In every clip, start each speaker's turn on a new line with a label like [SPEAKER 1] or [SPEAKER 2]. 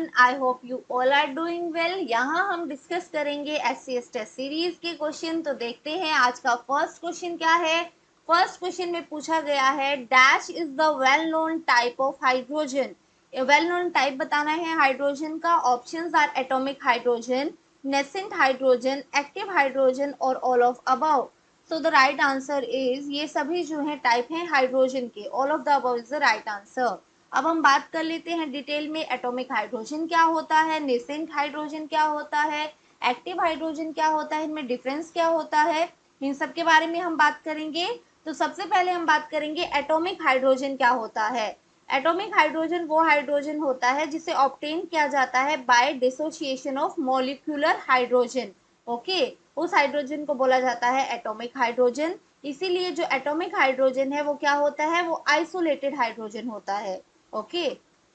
[SPEAKER 1] everyone, I hope you all are doing well. यहाँ हम discuss करेंगे SCS टेस्ट सीरीज के क्वेश्चन। तो देखते हैं आज का फर्स्ट क्वेश्चन क्या है। फर्स्ट क्वेश्चन में पूछा गया है dash is the well known type of hydrogen. Well known type बताना है हाइड्रोजन का। Options are atomic hydrogen, nascent hydrogen, active hydrogen और all of above. So the right answer is, ये सभी जो है टाइप हैं हाइड्रोजन के, all of the above is the right answer. अब हम बात कर लेते हैं डिटेल में, एटॉमिक हाइड्रोजन क्या होता है, नेसेंट हाइड्रोजन क्या होता है, एक्टिव हाइड्रोजन क्या होता है, इनमें डिफरेंस क्या होता है, इन सब के बारे में हम बात करेंगे। तो सबसे पहले हम बात करेंगे एटॉमिक हाइड्रोजन क्या होता है। एटॉमिक हाइड्रोजन वो हाइड्रोजन होता है जिसे ऑब्टेन किया जाता है by dissociation of molecular hydrogen. Okay, उस हाइड्रोजन को बोला जाता है एटॉमिक हाइड्रोजन। इसीलिए जो एटॉमिक हाइड्रोजन है वो क्या होता है, वो आइसोलेटेड हाइड्रोजन होता है। ओके,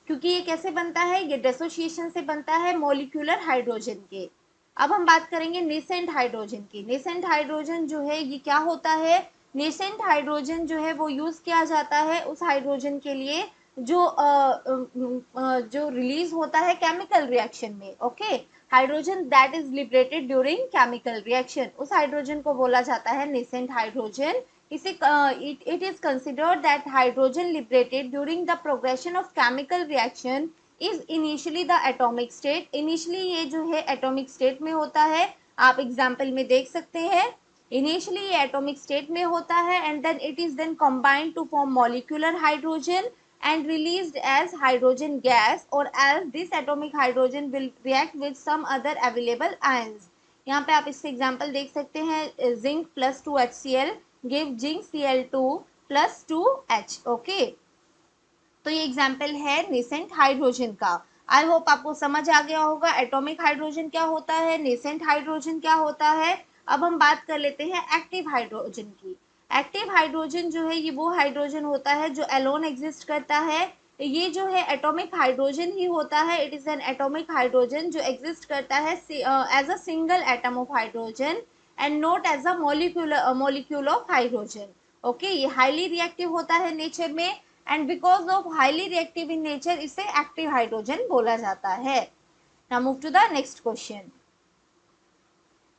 [SPEAKER 1] क्योंकि ये कैसे बनता है, ये डिसोसिएशन से बनता है मॉलिक्यूलर हाइड्रोजन के। अब हम बात करेंगे नेसेंट हाइड्रोजन की। नेसेंट हाइड्रोजन जो है ये क्या होता है, नेसेंट हाइड्रोजन जो है वो यूज किया जाता है उस हाइड्रोजन के लिए जो रिलीज होता है केमिकल रिएक्शन में। Okay, hydrogen that is liberated during chemical reaction, उस हाइड्रोजन को बोला जाता है nascent hydrogen. it is considered that hydrogen liberated during the progression of chemical reaction is initially the atomic state। initially ये जो है atomic state में होता है, आप example में देख सकते हैं। initially ये atomic state में होता है and then it is then combined to form molecular hydrogen and released as hydrogen gas, or else this atomic hydrogen will react with some other available ions। यहाँ पे आप इससे एग्जाम्पल देख सकते हैं, zinc plus 2HCl give zinc Cl2 plus 2H। Okay, तो ये example है नेसेंट हाइड्रोजन का। आई होप आपको समझ आ गया होगा एटॉमिक हाइड्रोजन क्या होता है, नेसेंट हाइड्रोजन क्या होता है। अब हम बात कर लेते हैं एक्टिव हाइड्रोजन की। एक्टिव हाइड्रोजन जो है ये वो हाइड्रोजन होता है जो एलोन एग्जिस्ट करता है। ये जो है एटॉमिक हाइड्रोजन ही होता है, it is an atomic hydrogen जो एग्जिस्ट करता है as a single atom of hydrogen and not as a molecule of hydrogen. Okay, ये हाईली रिएक्टिव होता है नेचर में and because of highly reactive in nature इसे एक्टिव हाइड्रोजन बोला जाता है। Now move to the next question.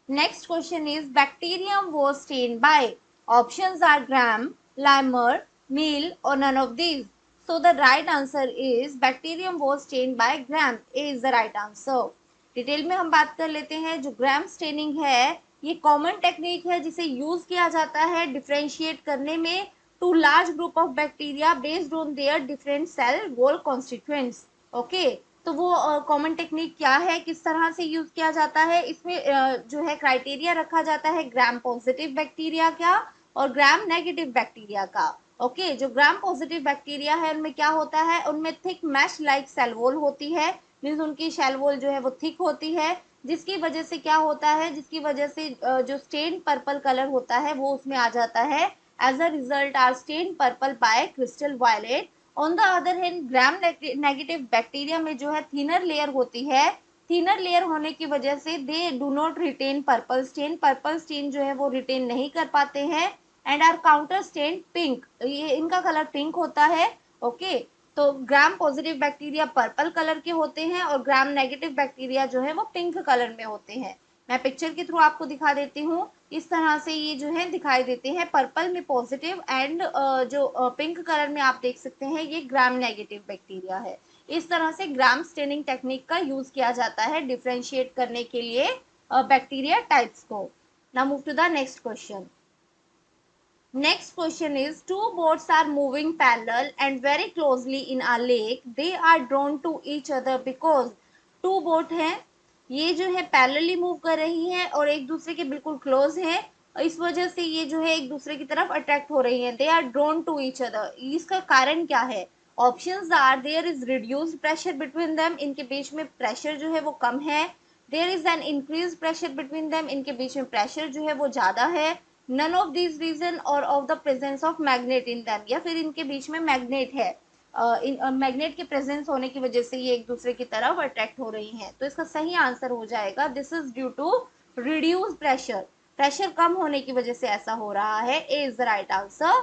[SPEAKER 1] Next question is bacterium was stained by. Options are Gram, limer, meal और none of these. So the right answer is bacterium was stained by Gram, A is the right answer. Detail में हम बात कर लेते हैं, जो gram staining है ये कॉमन टेक्निक है जिसे यूज किया जाता है डिफ्रेंशिएट करने में two large group of bacteria based on their different cell wall constituents. Okay, तो वो कॉमन टेक्निक क्या है, किस तरह से यूज किया जाता है, इसमें जो है क्राइटेरिया रखा जाता है ग्राम पॉजिटिव बैक्टीरिया का और ग्राम नेगेटिव बैक्टीरिया का। ओके, जो ग्राम पॉजिटिव बैक्टीरिया है उनमें क्या होता है, उनमें thick mesh like cell wall होती है, मीन्स उनकी सेल वॉल जो है वो थिक होती है, जिसकी वजह से क्या होता है, जिसकी वजह से जो स्टेन पर्पल कलर होता है वो उसमें आ जाता है। As a result are stain purple by crystal violet. On the other hand Gram negative bacteria में जो है थिनर लेयर होती है, थिनर लेयर होने की वजह से they do not retain purple stain, purple stain जो है वो रिटेन नहीं कर पाते हैं and are counter stain pink, ये इनका कलर पिंक होता है। ओके, तो Gram positive bacteria purple colour के होते हैं और ग्राम नेगेटिव बैक्टीरिया जो है वो पिंक कलर में होते हैं। मैं पिक्चर के थ्रू आपको दिखा देती हूँ, इस तरह से ये जो है दिखाई देते हैं, पर्पल में पॉजिटिव एंड जो पिंक कलर में आप देख सकते हैं ये ग्राम नेगेटिव बैक्टीरिया है। इस तरह से ग्राम स्टेनिंग टेक्निक का यूज किया जाता है डिफ्रेंशिएट करने के लिए बैक्टीरिया टाइप्स को। Now move to the next question. Next question is, two boats are moving parallel and very closely in a lake. They are drawn to each other because two boat हैं, ये जो है parallelly move कर रही हैं और एक दूसरे के बिल्कुल क्लोज हैं, इस वजह से ये जो है एक दूसरे की तरफ अट्रैक्ट हो रही हैं। They are drawn to each other, इसका कारण क्या है। Options are, there is reduced pressure between them, इनके बीच में प्रेशर जो है वो कम है। There is an increase pressure between them, इनके बीच में प्रेशर जो है वो ज्यादा है। नन ऑफ दिस रीजन और of the presence of magnet in them, या फिर इनके बीच में मैग्नेट है, मैग्नेट के प्रेजेंस होने की वजह से ये एक दूसरे की तरफ अट्रैक्ट हो रही हैं। तो इसका सही आंसर हो जाएगा this is due to reduce pressure, pressure कम होने की वजह से ऐसा हो रहा है, A is the right answer.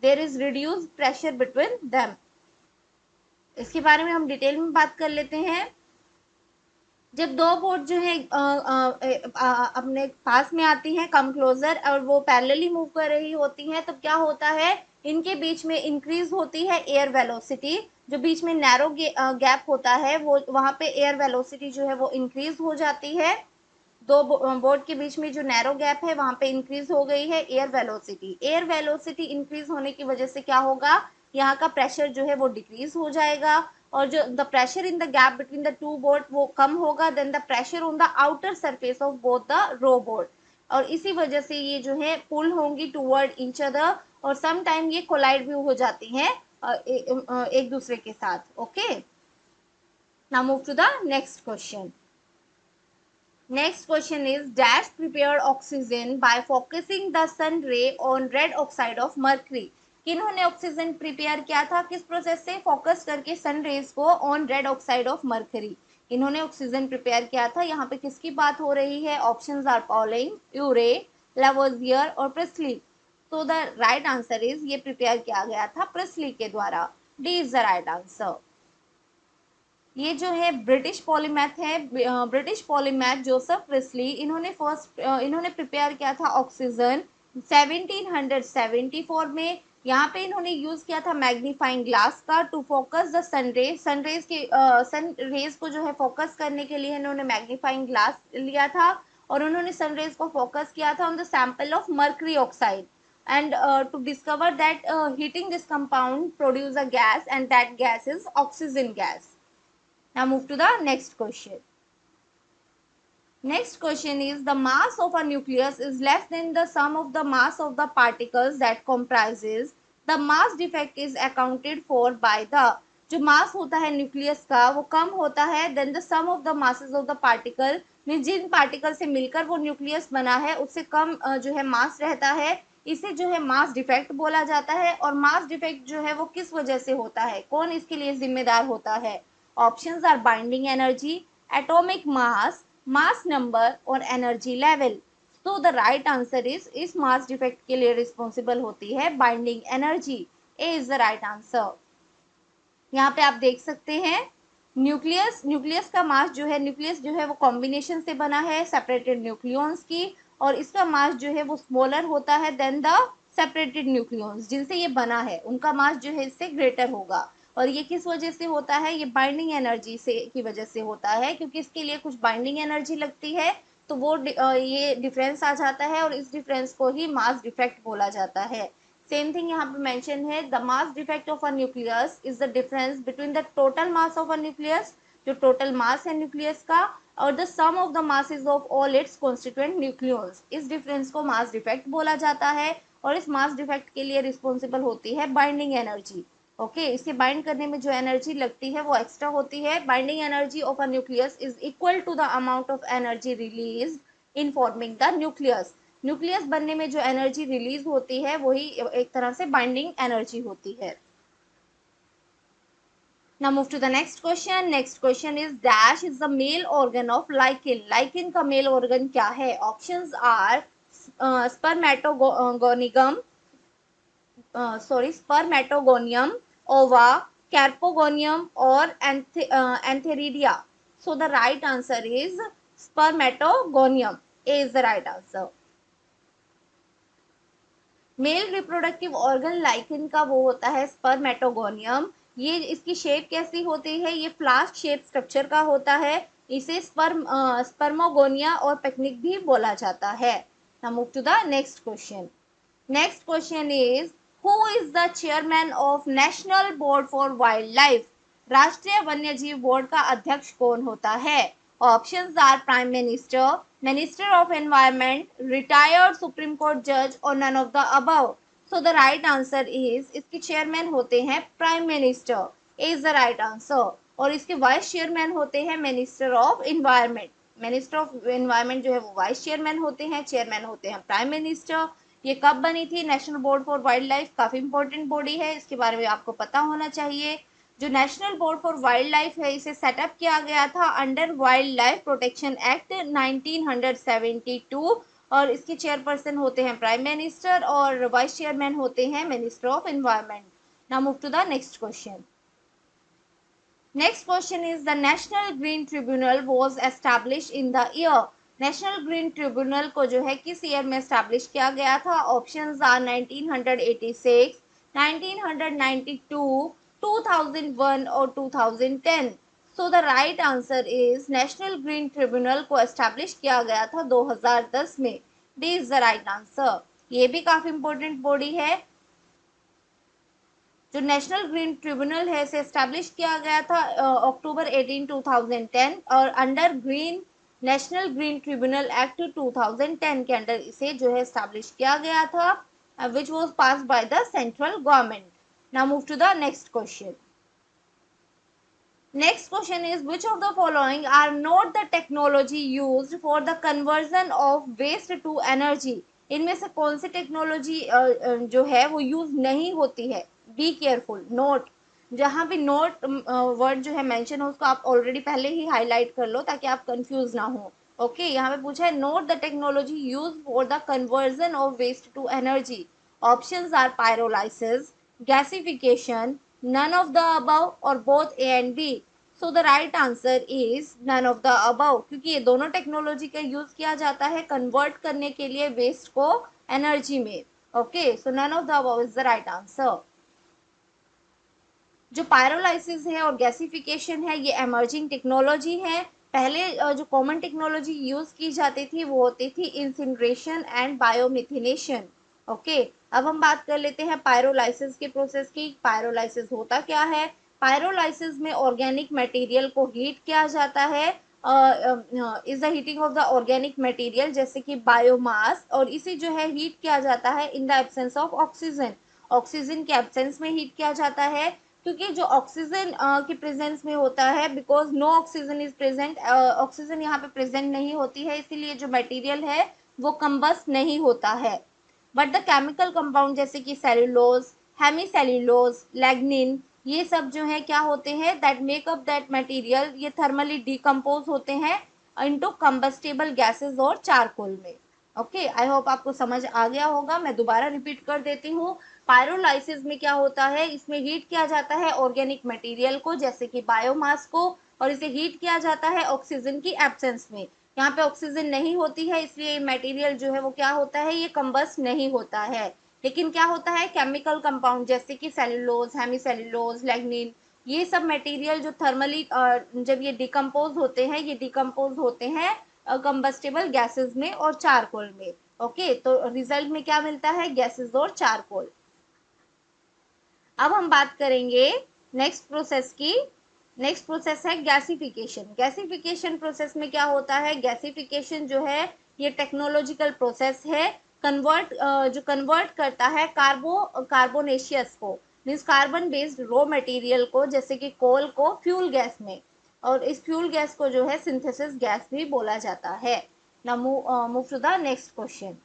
[SPEAKER 1] There is reduce pressure between them. इसके बारे में हम डिटेल में बात कर लेते हैं। जब दो बोट जो है अपने पास में आती हैं, कम क्लोजर, और वो पैरेलली मूव कर रही होती हैं, तब क्या होता है, इनके बीच में इंक्रीज होती है एयर वेलोसिटी। जो बीच में नैरो गैप होता है, वो वहां पे एयर वेलोसिटी जो है वो इंक्रीज हो जाती है। दो बोर्ड के बीच में जो नैरो गैप है वहां पे इंक्रीज हो गई है air velocity. Air velocity increase होने की वजह से क्या होगा, यहाँ का प्रेशर जो है वो डिक्रीज हो जाएगा, और जो the pressure in the gap between the two board वो कम होगा then the pressure on the outer surface of both the row board, और इसी वजह से ये जो है पुल होंगी टूवर्ड ईच अदर, और सम टाइम ये कोलाइड भी हो जाती हैं एक दूसरे के साथ। Okay, now move to the next question. Next question is dash prepared oxygen by focusing the sun ray on red oxide of mercury। किन्होंने ऑक्सीजन प्रिपेयर किया था, किस प्रोसेस से, फोकस करके सन रेज को on red oxide of mercury. इन्होंने oxygen prepare किया था। यहाँ पे किसकी बात हो रही है, options are Pauling, Urey, Lavoisier और प्रेस्ली। तो द राइट आंसर इज, ये प्रिपेयर किया गया था प्रेस्ली के द्वारा। D is the right answer. ये जो है ब्रिटिश पॉलीमैथ है, ब्रिटिश पॉलीमैथ जोसेफ प्रिस्ली, इन्होंने प्रिपेयर किया था ऑक्सीजन 1774 में। यहाँ पे इन्होंने यूज किया था मैग्नीफाइंग ग्लास का टू फोकस द सनरेज के सन रेज को जो है फोकस करने के लिए इन्होंने मैग्नीफाइंग ग्लास लिया था, और उन्होंने सनरेज को फोकस किया था on the sample of mercury oxide, and to discover that heating this compound produce a gas, and that gas is oxygen gas. Now move to the next question. Next question is the mass of a nucleus is less than the sum of the mass of the particles that comprises the mass defect is accounted for by the, जो मास होता है nucleus का वो कम होता है then the sum of the masses of the particle, mean जिन particle से मिलकर वो न्यूक्लियस बना है उससे कम जो है मास रहता है, इसे जो है मास डिफेक्ट बोला जाता है। और मास डिफेक्ट जो है वो किस वजह से होता है, कौन इसके लिए जिम्मेदार होता है। Options are binding energy, atomic mass, mass number और एनर्जी लेवल। तो द राइट आंसर इज, इस मास डिफेक्ट के लिए रिस्पॉन्सिबल होती है binding energy. A is the right answer. यहाँ पे आप देख सकते हैं न्यूक्लियस का मास जो है, न्यूक्लियस जो है वो कॉम्बिनेशन से बना है सेपरेटेड न्यूक्लियॉन्स की, और इसका मास जो है वो स्मॉलर होता है देन द सेपरेटेड न्यूक्लियॉन्स, जिनसे ये बना है उनका मास जो है इससे ग्रेटर होगा। और ये किस वजह से होता है, ये बाइंडिंग एनर्जी से की वजह से होता है, क्योंकि इसके लिए कुछ बाइंडिंग एनर्जी लगती है, तो वो ये डिफरेंस आ जाता है, और इस डिफरेंस को ही मास डिफेक्ट बोला जाता है। सेम थिंग यहाँ पे मेंशन है, the mass defect of a nucleus is the difference between the total mass of a nucleus, जो टोटल मास है न्यूक्लियस का, और the sum of the masses of all its constituent nucleons. इस difference को mass defect बोला जाता है, और इस मास डिफेक्ट के लिए रिस्पॉन्सिबल होती है बाइंडिंग एनर्जी। ओके, इसे बाइंड करने में जो एनर्जी लगती है वो एक्स्ट्रा होती है। Binding energy of a nucleus is equal to the amount of energy release in forming the nucleus. Nucleus बनने में जो एनर्जी रिलीज होती है वही एक तरह से बाइंडिंग एनर्जी होती है। Now move to the next question. Next question is dash is the male organ of lichen. Lichen का male organ क्या है? Options are spermatogonium, spermatogonium, ova, carpogonium or antheridia. So the right answer is spermatogonium. A is the right answer. Male reproductive organ lichen का वो होता है spermatogonium. ये इसकी shape कैसी होती है, ये फ्लास्क शेप स्ट्रक्चर का होता है। इसे स्पर्मोगोनिया और पेक्निक भी बोला जाता है। Now move to the next question. Next question is who is the chairman of National Board for Wildlife. राष्ट्रीय वन्यजीव बोर्ड का अध्यक्ष कौन होता है। Options are prime minister, minister of environment, retired Supreme Court जज और none of the above. So the right answer is, इसके चेयरमैन होते हैं prime minister. Is the right answer. और इसके वाइस चेयरमैन होते हैं minister of environment. Minister of environment जो है वो वाइस चेयरमैन होते हैं, चेयरमैन होते हैं प्राइम मिनिस्टर। ये कब बनी थी National Board for Wildlife, काफी इंपॉर्टेंट बॉडी है, इसके बारे में आपको पता होना चाहिए। जो National Board for Wildlife है इसे सेटअप किया गया था under Wildlife Protection Act 1972, और इसके चेयरपर्सन होते हैं प्राइम मिनिस्टर और वाइस चेयरमैन होते हैं minister of environment. Now move to the next question. Next question is the National Green Tribunal was established in the year. National green tribunal को जो है किस ईयर में एस्टैब्लिश किया गया था? ऑप्शंस आर 1986, 1992, 2001 और 2010. सो the right answer is national green tribunal को एस्टैब्लिश किया गया था 2010 में. D is the right answer. ये भी काफी इंपॉर्टेंट बॉडी है. जो नेशनल ग्रीन ट्रिब्यूनल है इसे एस्टैब्लिश किया गया था अक्टूबर 18, 2010 और under green national green tribunal act 2010 के अंडर इसे जो है एस्टैब्लिश किया गया था, which was passed by the central government. Now move to the next question. Next question is which of the following are not the technology used for the conversion of waste to energy? इनमें से कौन सी technology जो है वो use नहीं होती है? Be careful. Note, जहां भी नोट वर्ड जो है मेंशन हो उसको आप ऑलरेडी पहले ही हाईलाइट कर लो ताकि आप कंफ्यूज ना हो. ओके, यहाँ पे पूछा है note the technology use for the conversion of waste to energy. Options are pyrolysis, gasification, none of the above or both A and B. So the right answer is none of the above, क्योंकि ये दोनों technology का use किया जाता है convert करने के लिए वेस्ट को एनर्जी में. Okay, so none of the above is the right answer. जो पायरोलाइसिस है और गैसिफिकेशन है ये एमर्जिंग टेक्नोलॉजी है. पहले जो कॉमन टेक्नोलॉजी यूज की जाती थी वो होती थी इंसिनरेशन एंड बायोमिथिनेशन. ओके, अब हम बात कर लेते हैं पायरोलाइसिस के प्रोसेस की. पायरोलाइसिस होता क्या है? पायरोलाइसिस में ऑर्गेनिक मटेरियल को हीट किया जाता है. Is the heating of the organic material जैसे कि बायोमास, और इसे जो है हीट किया जाता है in the absence of oxygen. Oxygen के एब्सेंस में हीट किया जाता है क्योंकि जो ऑक्सीजन की प्रेजेंस में होता है, because no oxygen is present, oxygen यहाँ पे प्रेजेंट नहीं होती है, इसीलिए जो मटेरियल है वो कंबस्ट नहीं होता है. बट द केमिकल कंपाउंड जैसे कि सेलुलोज, हेमीसेल्यूलोज, लैग्निन, ये सब जो है क्या होते हैं? That make up that material, ये थर्मली डिकम्पोज होते हैं इनटू कंबस्टेबल गैसेस और चारकोल में. ओके, आई होप आपको समझ आ गया होगा. मैं दोबारा रिपीट कर देती हूँ. पायरोलाइसिस में क्या होता है? इसमें हीट किया जाता है ऑर्गेनिक मटेरियल को जैसे कि बायोमास को, और इसे हीट किया जाता है ऑक्सीजन की एब्सेंस में. यहाँ पे ऑक्सीजन नहीं होती है इसलिए मटेरियल जो है वो क्या होता है? ये कंबस्ट नहीं होता है. लेकिन क्या होता है? केमिकल कंपाउंड जैसे कि सेलुलोज, हेमीसेल्यूलोज, लैग्निन, ये सब मटेरियल जो थर्मली जब ये डिकम्पोज होते हैं, ये डिकम्पोज होते हैं कंबस्टेबल गैसेस में और चारकोल में. ओके, तो रिजल्ट में क्या मिलता है? गैसेस और चारकोल. अब हम बात करेंगे नेक्स्ट प्रोसेस की. नेक्स्ट प्रोसेस है गैसिफिकेशन. गैसिफिकेशन प्रोसेस में क्या होता है? गैसिफिकेशन जो है ये टेक्नोलॉजिकल प्रोसेस है. कन्वर्ट जो कन्वर्ट करता है कार्बोनेशियस को, means carbon based raw material को जैसे कि कोल को फ्यूल गैस में, और इस फ्यूल गैस को जो है सिंथेसिस गैस भी बोला जाता है. Now move to the next question.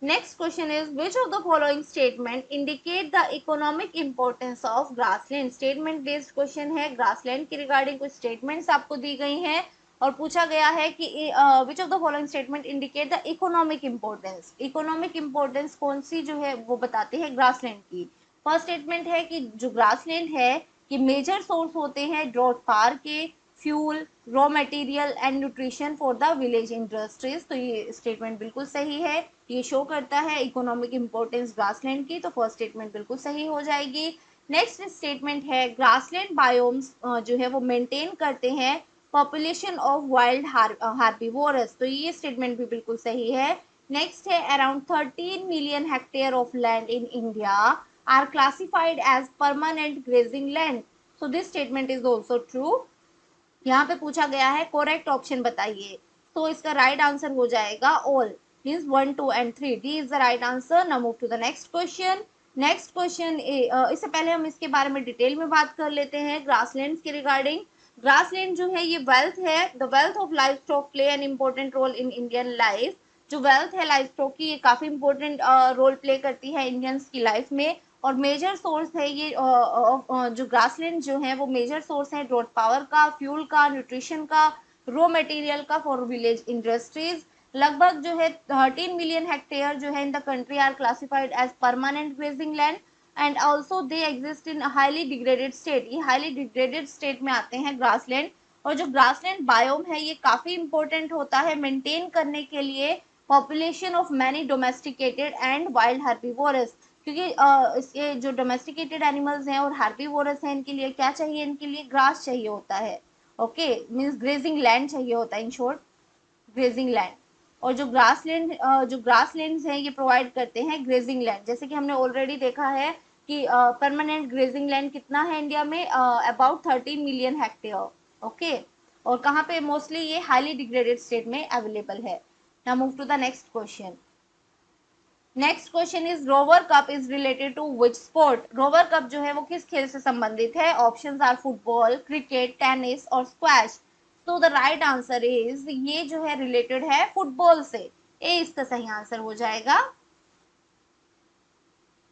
[SPEAKER 1] Next question is which of the following statement indicate the economic importance of grassland? Statement based question है. grassland के regarding कुछ statements आपको दी गई हैं और पूछा गया है कि which of the following statement indicate the economic importance? economic importance कौन सी जो है वो बताते हैं grassland की. फर्स्ट स्टेटमेंट है कि जो grassland है कि मेजर सोर्स होते हैं ड्रॉट पार के, fuel, raw material and nutrition for the village industries. तो ये स्टेटमेंट बिल्कुल सही है. ये शो करता है इकोनॉमिक इंपॉर्टेंस ग्रासलैंड की, तो फर्स्ट स्टेटमेंट बिल्कुल सही हो जाएगी. नेक्स्ट स्टेटमेंट है ग्रासलैंड बायोम्स जो है वो मेंटेन करते हैं पॉपुलेशन ऑफ वाइल्ड हार्बीवोरस. तो ये स्टेटमेंट भी बिल्कुल सही है. नेक्स्ट है around 13 million hectare of land in India are classified as permanent grazing land. So this statement is also true. यहाँ पे पूछा गया है करेक्ट ऑप्शन बताइए, तो इसका राइट आंसर हो जाएगा all, means 1, 2 and 3. D is the right answer. Now move to the next question. Next question, इससे पहले हम इसके बारे में डिटेल में बात कर लेते हैं ग्रासलैंड के रिगार्डिंग. ग्रासलैंड जो है ये वेल्थ है. The wealth of livestock play an important role in Indian life. जो वेल्थ है लाइफ स्टॉक की ये काफी इंपॉर्टेंट रोल प्ले करती है इंडियंस की लाइफ में, और मेजर सोर्स है ये जो ग्रासलैंड जो है वो मेजर सोर्स है ड्रॉट पावर का, फ्यूल का, न्यूट्रिशन का, रॉ मटेरियल का फॉर विलेज इंडस्ट्रीज. लगभग जो है 13 मिलियन हेक्टेयर जो है in the country are classified as permanent grazing land. And also they exist in highly degraded state, ये हाईली डिग्रेडेड स्टेट में आते हैं ग्रासलैंड। और जो ग्रासलैंड बायोम है ये काफी इंपॉर्टेंट होता है मेंटेन करने के लिए population of many domesticated and wild herbivores, क्योंकि ये जो डोमेस्टिकेटेड एनिमल्स हैं और हर्बीवोरस हैं इनके लिए क्या चाहिए, इनके लिए ग्रास चाहिए होता है। ओके, मींस ग्रेजिंग लैंड चाहिए होता है, इन शॉर्ट ग्रेजिंग लैंड। और जो ग्रास लैंड हैं ये प्रोवाइड करते हैं ग्रेजिंग लैंड, जैसे कि हमने ऑलरेडी देखा है कि परमानेंट ग्रेजिंग लैंड कितना है इंडिया में, अबाउट 13 मिलियन हेक्टेयर। ओके, और कहाँ पे मोस्टली ये हाईली डिग्रेडेड स्टेट में अवेलेबल है। Now move to the next question. Next question is Rover Cup is related to which sport, Rover Cup जो है वो किस खेल से संबंधित है? Options are football, cricket, tennis और स्क्वैश। तो द राइट आंसर इज, ये जो है रिलेटेड है फुटबॉल से, ए इसका सही आंसर हो जाएगा।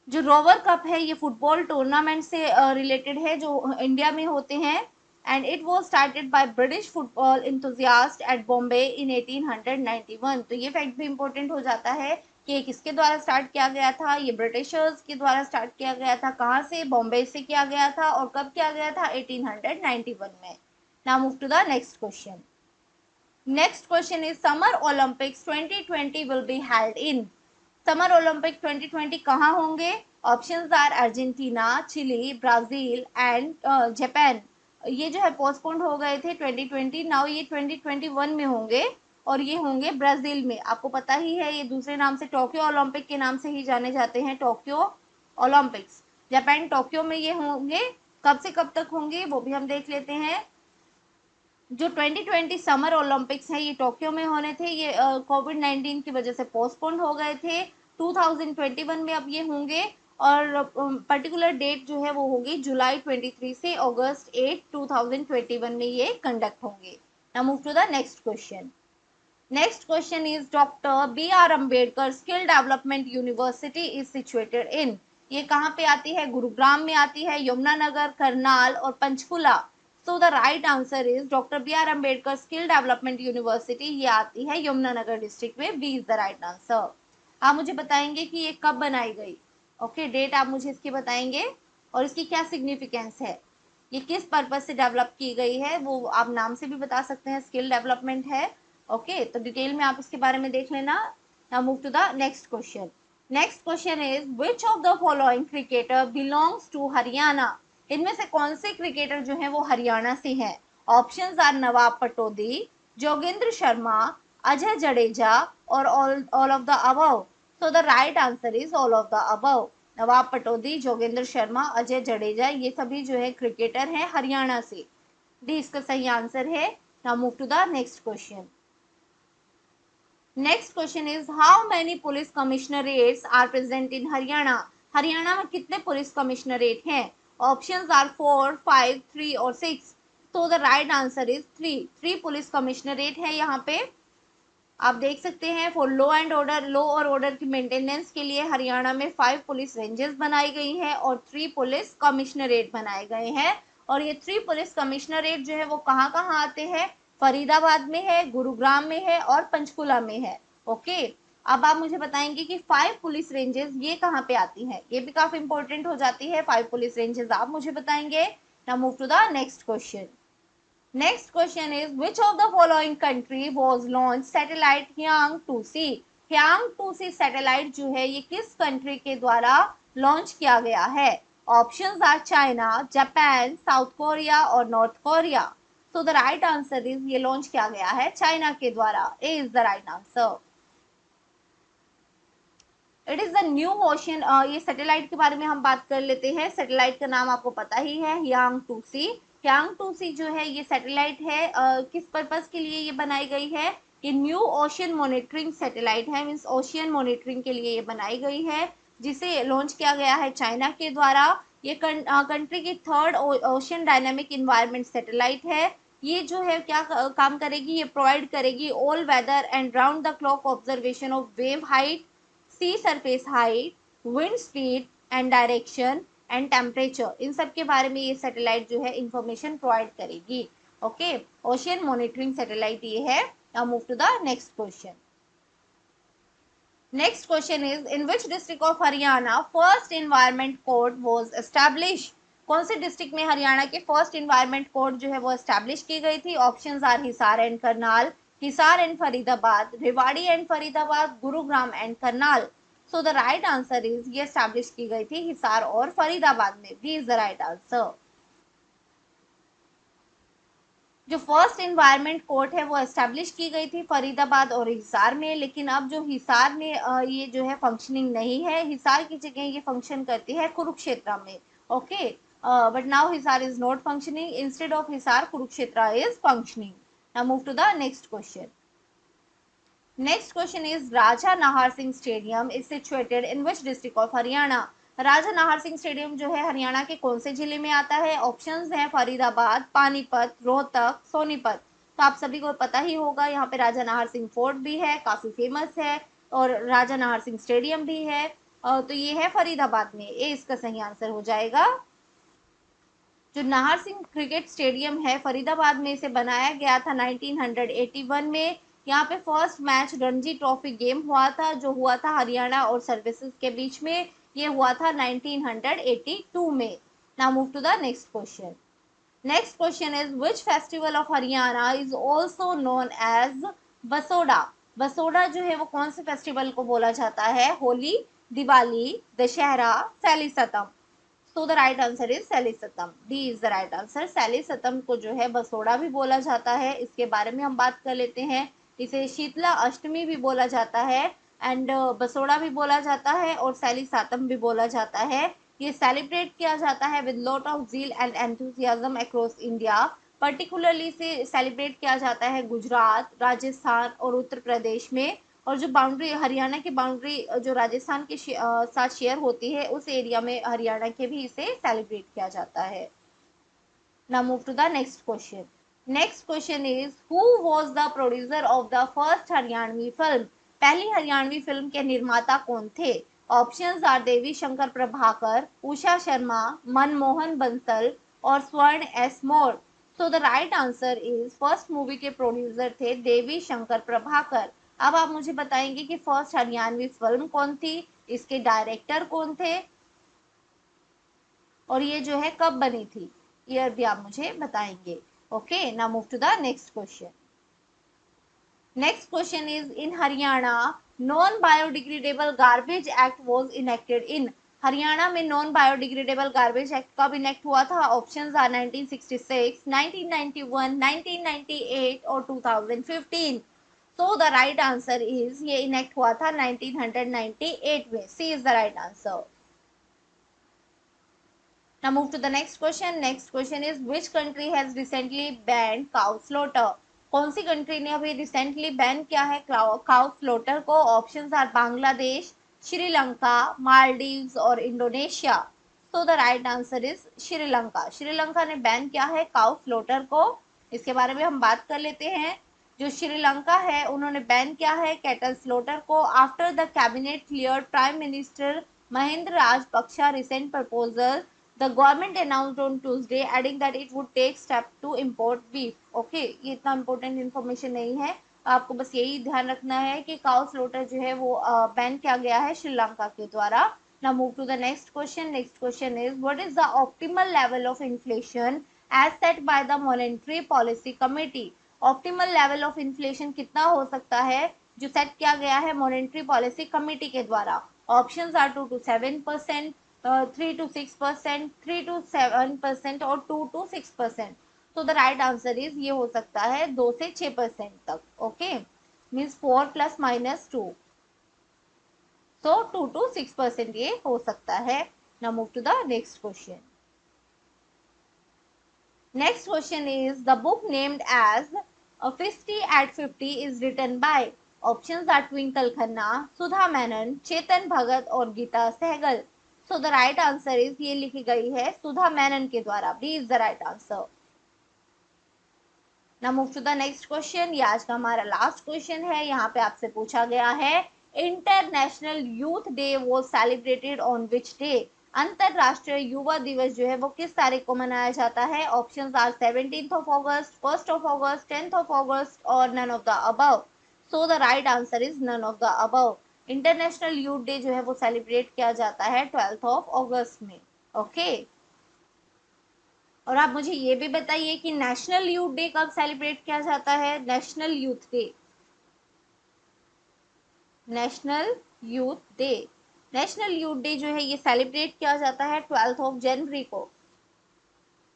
[SPEAKER 1] जो रोवर कप है ये फुटबॉल टूर्नामेंट से रिलेटेड है जो इंडिया में होते हैं, and it was started by British football enthusiast at Bombay in 1891। तो ये फैक्ट भी इंपॉर्टेंट हो जाता है कि किसके द्वारा स्टार्ट किया गया था, ये ब्रिटिशर्स के द्वारा स्टार्ट किया गया था, कहाँ से, बॉम्बे से किया गया था, और कब किया गया था, 1891 में। Now move to the next question. Next question is Summer Olympics 2020 will be held in, Summer Olympic 2020 कहाँ होंगे? Options are Argentina, Chile, Brazil and Japan. ये जो है पोस्टपोन्ड हो गए थे 2020, नाउ ये 2021 में होंगे, और ये होंगे ब्राजील में। आपको पता ही है ये दूसरे नाम से टोक्यो ओलंपिक के नाम से ही जाने जाते हैं, टोक्यो ओलंपिक्स। जापान टोक्यो में ये होंगे, कब से कब तक होंगे वो भी हम देख लेते हैं। जो 2020 समर ओलंपिक्स है ये टोक्यो में होने थे, ये कोविड 19 की वजह से पोस्टपोन्ड हो गए थे, 2021 में अब ये होंगे। और पर्टिकुलर डेट जो है वो होगी जुलाई 23 से अगस्त 8 2021 में ये कंडक्ट होंगे। Now move to the next question. Next question is doctor B R Ambedkar Skill Development University is situated in, ये कहाँ पे आती है? गुरुग्राम में आती है, यमुनानगर, करनाल और Panchkula. So the right answer is doctor B R Ambedkar Skill Development University, ये आती है यमुनानगर डिस्ट्रिक्ट में, B is the right answer. आप मुझे बताएंगे कि ये कब बनाई गई, ओके डेट आप मुझे इसकी बताएंगे, और इसकी क्या सिग्निफिकेंस है, ये किस पर्पज से डेवलप की गई है, वो आप नाम से भी बता सकते हैं, स्किल डेवलपमेंट है। ओके, तो डिटेल में आप इसके बारे में देख लेना। Now move to the next question. Next question is which of the following cricketer belongs to Haryana, इनमें से कौन से क्रिकेटर जो हैं वो हरियाणा से हैं? ऑप्शंस आर नवाब पटौदी, जोगेंद्र शर्मा, अजय जडेजा और all of the above. So the right answer is all of the above. Nawab Pataudi, Jogendra Sharma, Ajay Jadeja, ये सभी जो है क्रिकेटर हैं हरियाणा से, डी इसका सही आंसर है। Now move to the next question. Next question is how many police commissionerates are present in Haryana, Haryana में कितने पुलिस कमिश्नरेट हैं? ऑप्शंस आर 4, 5, 3 और 6। तो the right answer is 3, 3 police commissionerate है यहाँ पे। आप देख सकते हैं for law and order, law और ऑर्डर की मेंटेनेंस के लिए हरियाणा में 5 पुलिस रेंजेस बनाई गई हैं और 3 पुलिस कमिश्नरेट बनाए गए हैं। और ये 3 पुलिस कमिश्नरेट जो है वो कहाँ कहाँ आते हैं? फरीदाबाद में है, गुरुग्राम में है और पंचकुला में है। ओके, अब आप मुझे बताएंगे कि 5 पुलिस रेंजेस ये कहाँ पे आती हैं, ये भी काफी इंपॉर्टेंट हो जाती है, 5 पुलिस रेंजेस आप मुझे बताएंगे। Now move to the next question. Next question is which of the following country was launched satellite Hyang-2C? Hyang-2C satellite जो है ये किस कंट्री के द्वारा लॉन्च किया गया है? Options are China, Japan, South Korea और North Korea. So the right answer is ये लॉन्च किया गया है चाइना के द्वारा, A is the right answer. It is the new ocean, ये सैटेलाइट के बारे में हम बात कर लेते हैं। सैटेलाइट का नाम आपको पता ही है, Hyang-2C। Hyang-2C जो है ये सैटेलाइट है, किस पर्पस के लिए ये बनाई गई है? ये न्यू ओशन मॉनिटरिंग सैटेलाइट है, मीन्स ओशियन मॉनिटरिंग के लिए ये बनाई गई है, जिसे लॉन्च किया गया है चाइना के द्वारा। ये कंट्री की 3rd ocean dynamic environment satellite है। ये जो है क्या काम करेगी, ये प्रोवाइड करेगी all weather and round the clock observation of wave height, sea surface height, wind speed and direction and temperature, इन सब के बारे में ये सैटेलाइट जो है इंफॉर्मेशन प्रोवाइड करेगी। ओके, ओशियन मॉनिटरिंग सैटेलाइट ये है। Now move to the next question. Next question is in which district of Haryana first environment code was established? कौन से डिस्ट्रिक्ट में हरियाणा के फर्स्ट इन्वायरमेंट कोड जो है वो एस्टैब्लिश की गई थी? Options are Hisar and Karnal, Hisar and Faridabad, Rewari and Faridabad, Gurugram and Karnal. So the right answer is ये एस्टैब्लिश की गई थी हिसार और फरीदाबाद में. B is the right answer. जो फर्स्ट इन्वायरमेंट कोर्ट है वो एस्टेब्लिश की गई थी फरीदाबाद और हिसार में, लेकिन अब जो हिसार में ये जो है फंक्शनिंग नहीं है. हिसार की जगह ये फंक्शन करती है कुरुक्षेत्र में. Okay, but now Hisar is not functioning. Instead of Hisar Kurukshetra is functioning. Now move to the next question. Next question is Raja Nahar Singh stadium is situated in which district of Haryana? Raja Nahar Singh stadium जो है हरियाणा के कौन से जिले में आता है? ऑप्शंस हैं फरीदाबाद, पानीपत, रोहतक, सोनीपत. तो आप सभी को पता ही होगा, यहाँ पे राजा नाहर सिंह फोर्ट भी है, काफी फेमस है, और राजा नाहर सिंह स्टेडियम भी है. तो ये है फरीदाबाद में. ये इसका सही आंसर हो जाएगा. जो नाहर सिंह क्रिकेट स्टेडियम है फरीदाबाद में इसे बनाया गया था 1981 में. यहाँ पे first match Ranji trophy game हुआ था जो हुआ था हरियाणा और सर्विसेज के बीच में. ये हुआ था 1982 में. Now move to the next question. Next question is which festival of Haryana is also known as Basoda? Basoda जो है वो कौन से फेस्टिवल को बोला जाता है? होली, दिवाली, दशहरा, सैलिसतम. So the right answer is सैलिसतम. D is the right answer. सैलिसतम को जो है बसोड़ा भी बोला जाता है. इसके बारे में हम बात कर लेते हैं. इसे शीतला अष्टमी भी बोला जाता है, एंड बसोड़ा भी बोला जाता है, और सैलिसातम भी बोला जाता है. ये सेलिब्रेट किया जाता है with lot of zeal and enthusiasm across India. Particularly से सेलिब्रेट किया जाता है गुजरात, राजस्थान और उत्तर प्रदेश में. और जो बाउंड्री हरियाणा की बाउंड्री जो राजस्थान के साथ शेयर होती है उस एरिया में हरियाणा के भी इसे सेलिब्रेट किया जाता है. Now move to the next question. Next question is who was the producer of the first Haryanvi film? पहली हरियाणवी फिल्म के निर्माता कौन थे? ऑप्शंस आर देवी शंकर प्रभाकर, उषा शर्मा, मनमोहन बंसल और Swarn S Maurya. So the right answer is first movie के प्रोड्यूसर थे देवी शंकर प्रभाकर. अब आप मुझे बताएंगे कि फर्स्ट हरियाणवी फिल्म कौन थी, इसके डायरेक्टर कौन थे, और ये जो है कब बनी थी, ईयर भी आप मुझे बताएंगे. Okay, now move to the next question. Next question is in Haryana non biodegradable garbage act was enacted in? Haryana में नॉन बायोडिग्रेडेबल गार्बेज एक्ट कब इनेक्ट हुआ था? ऑप्शंस आर 1966, 1991, 1998 और 2015. So the right answer is ये इनेक्ट हुआ था 1998 में. C is the right answer. Now move to the next question. Next question is which country has recently banned cow slaughter? कौन सी country ने अभी रिसेंटली बैन किया है काउ स्लोटर को? ऑप्शंस आर बांग्लादेश, श्रीलंका, मालदीव्स और Indonesia. So the right answer is Sri Lanka. Sri Lanka ने ban किया है काउ स्लोटर को. इसके बारे में हम बात कर लेते हैं. जो श्रीलंका है उन्होंने बैन किया है कैटल स्लोटर को after the cabinet cleared prime minister Mahendra Rajapaksa recent proposal. The government announced on Tuesday, adding that it would take step to import beef. Okay, ये इतना important information नहीं है. आपको बस यही ध्यान रखना है कि काउ स्लोटर जो है वो बैन किया गया है श्रीलंका के द्वारा. Now move to the next question. Next question is what is the optimal level of inflation as set by the Monetary Policy Committee? Optimal level of inflation कितना हो सकता है जो सेट किया गया है मॉनेटरी पॉलिसी कमिटी के द्वारा? Options are 2 to 7%, 3 to 6%, 3 to 7% और 2 to 6%. तो द राइट आंसर इज ये हो सकता है 2 से 6% तक. Okay, means 4 plus minus 2. So 2 to 6% ये हो सकता है. Now move to the next question. Next question is the book named as 50 at 50 is written by. Options are Twinkle Khanna, Sudha Menon, Chetan Bhagat और Geeta Sehgal. So the right answer is ये लिखी गई है सुधा मेनन के द्वारा. B is the right answer. Now move to the next question. ये आज का हमारा लास्ट क्वेश्चन है. यहाँ पे आपसे पूछा गया है international youth day was celebrated on which day? अंतरराष्ट्रीय युवा दिवस जो है वो किस तारीख को मनाया जाता है? Options are 17th of August, 1st of August, 10th of August और none of the above. So the right answer is none of the above. International youth day जो है वो सेलिब्रेट किया जाता है 12 ऑफ अगस्त में। ओके, और आप मुझे ये भी बताइए कि नेशनल यूथ डे कब सेलिब्रेट किया जाता है? National youth day, national youth day, national youth day जो है ये सेलिब्रेट किया जाता है 12 ऑफ जनवरी को।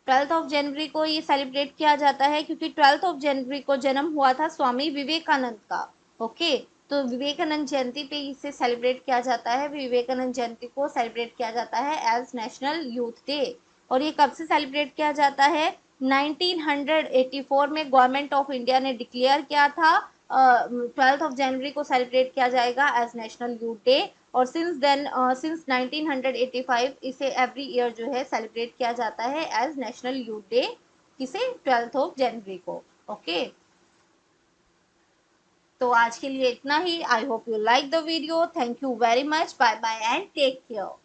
[SPEAKER 1] 12 ऑफ जनवरी को ये सेलिब्रेट किया जाता है क्योंकि 12 ऑफ जनवरी को जन्म हुआ था स्वामी विवेकानंद का। ओके, तो विवेकानंद जयंती पे इसे सेलिब्रेट किया जाता है, विवेकानंद जयंती को सेलिब्रेट किया जाता है एज नेशनल यूथ डे। और ये कब से सेलिब्रेट किया जाता है? 1984 में गवर्नमेंट ऑफ इंडिया ने डिक्लेयर किया था 12 ऑफ जनवरी को सेलिब्रेट किया जाएगा एज नेशनल यूथ डे। और सिंस देन सिंस 1985 इसे एवरी ईयर जो है सेलिब्रेट किया जाता है एज नेशनल यूथ डे, किसे? 12 ऑफ जनवरी को। ओके, तो आज के लिए इतना ही। I hope you like the video. Thank you very much. Bye bye and take care.